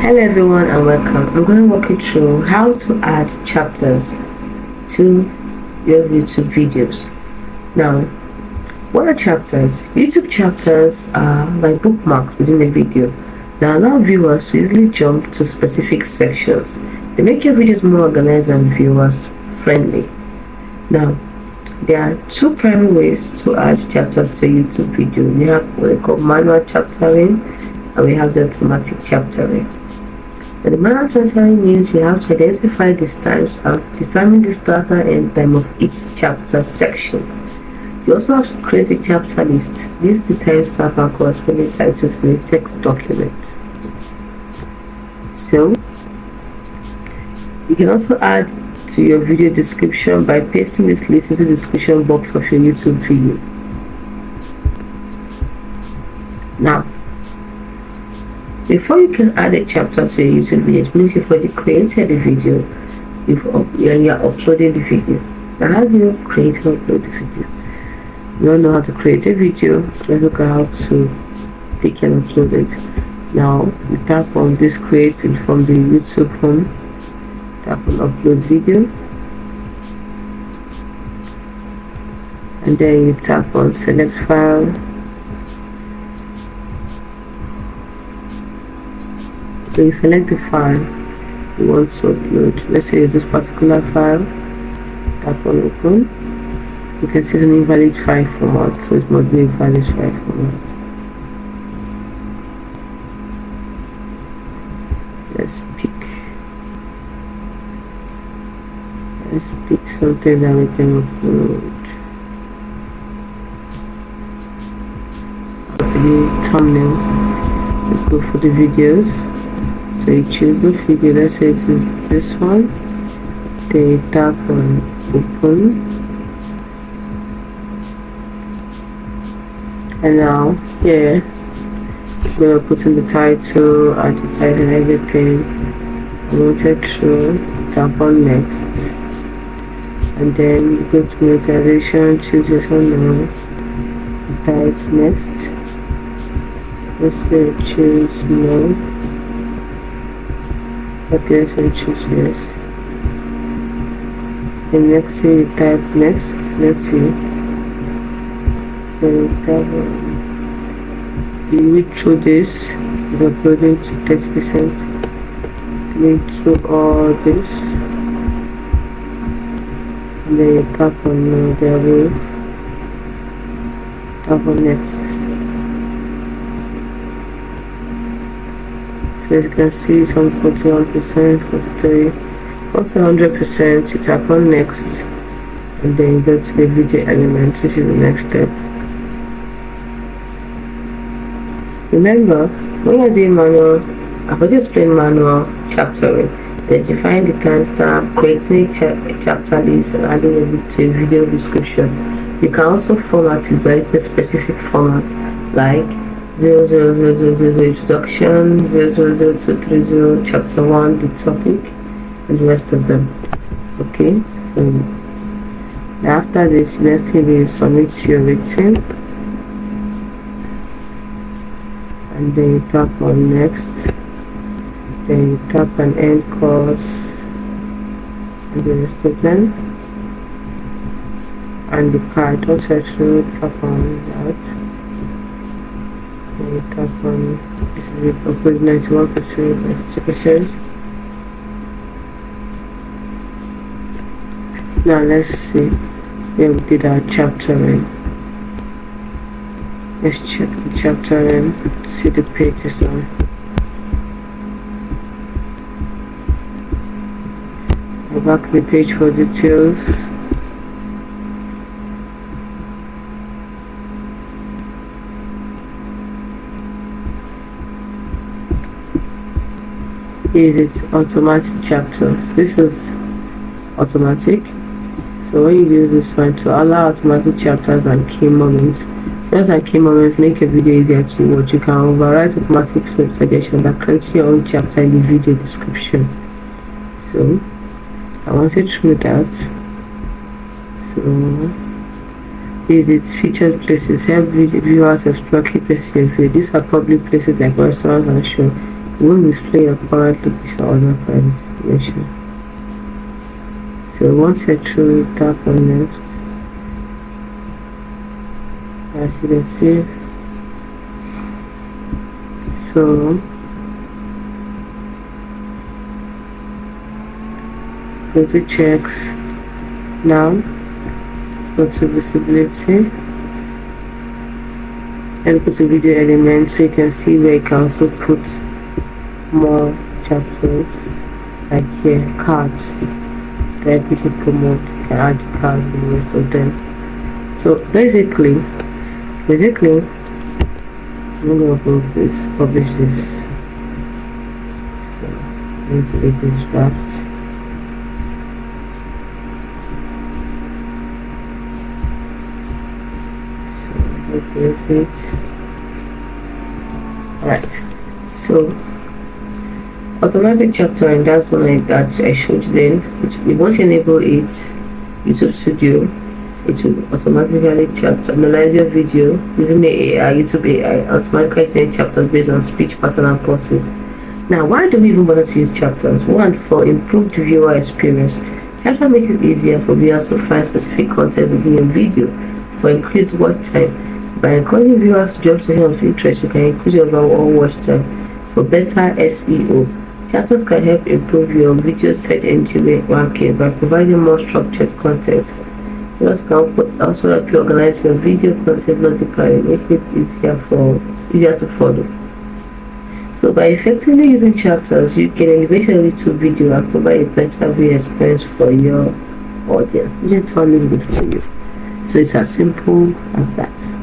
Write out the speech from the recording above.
Hello everyone and welcome. I'm going to walk you through how to add chapters to your YouTube videos. Now, what are chapters? YouTube chapters are like bookmarks within a video that allow viewers to easily jump to specific sections. They make your videos more organized and viewers friendly. Now, there are two primary ways to add chapters to a YouTube video. We have what they call manual chaptering and we have the automatic chaptering. And the manual chaptering means you have to identify the timestamp, determine the start and end time of each chapter section. You also have to create a chapter list. List the timestamp and corresponding titles in a text document. So, you can also add to your video description by pasting this list into the description box of your YouTube video. Now, before you can add a chapter to your YouTube video, it means you've already created the video and you're uploading the video. Now, how do you create and upload the video? You don't know how to create a video, let's look at how to pick and upload it. Now, you tap on this create from the YouTube home, tap on upload video, and then you tap on select file. So you select the file you want to upload. Let's say it's this particular file. Tap on open. You can see it's an invalid file format, so it must be a valid file format. Let's pick something that we can upload. The thumbnails. Let's go for the videos. So you choose the video, let's say it is this one, then you tap on open, and now here I'm going to put in the title, add the title and everything. I wanted to tap on next, and then you go to monetization, choose this one now, type next, let's say choose no. Okay, so choose yes. And next say you type next. Let's see. Then you read through this. It's uploading to 30%. Read through all this. And then you tap on the above. Tap on next. So as you can see, it's on 41%, 43, also 100%. You tap on next, and then you go to the video element, which is the next step. Remember, when you're doing manual, I've already explained manual chaptering, identifying the timestamp, creating a chapter list, and adding it to a video description. You can also format it by a specific format, like 00000 introduction, 00030 chapter 1, the topic, and the rest of them. Okay, so after this, let's say we submit your rating, and then you tap on next, then you tap on end course, and the rest of them, and the card. Also, actually tap on that. And you tap on this is it, upload 91%, 92%. Now let's see where we did our chaptering. Let's check the chaptering, see the pages now. Go back to the page for details. Is it automatic chapters? This is automatic. So when you use this one to allow automatic chapters and key moments, just like key moments make a video easier to watch, you can override automatic suggestion that creates your own chapter in the video description. So I wanted to do that. So is it featured places, help viewers explore key places in your video. These are public places like restaurants and shows. won't display your current location or other private information. So once you're through, tap on next. As you can see, so go to checks. Now go to visibility and go to video elements, so you can see where you can also put more chapters, like here, cards. They're able to promote, you can add cards and the rest of them. So basically I'm gonna post this, publish this. So let's make this draft. So let's wait. Alright, so automatic chaptering, that's one that I showed you then. Once you enable it, YouTube Studio, it will automatically analyze your video using the AI, YouTube AI, automatically generate chapters based on speech pattern and pauses. Now, why do we even bother to use chapters? One, for improved viewer experience. Chapters make it easier for viewers to find specific content within your video. For increased watch time, by encouraging viewers to jump to section of interest, you can increase your overall watch time. For better SEO, chapters can help improve your video search engine ranking by providing more structured content. Chapters can also help you organize your video content logically, make it easier to follow. So by effectively using chapters, you can elevate your YouTube video and provide a better view experience for your audience, which is only good for you. So it's as simple as that.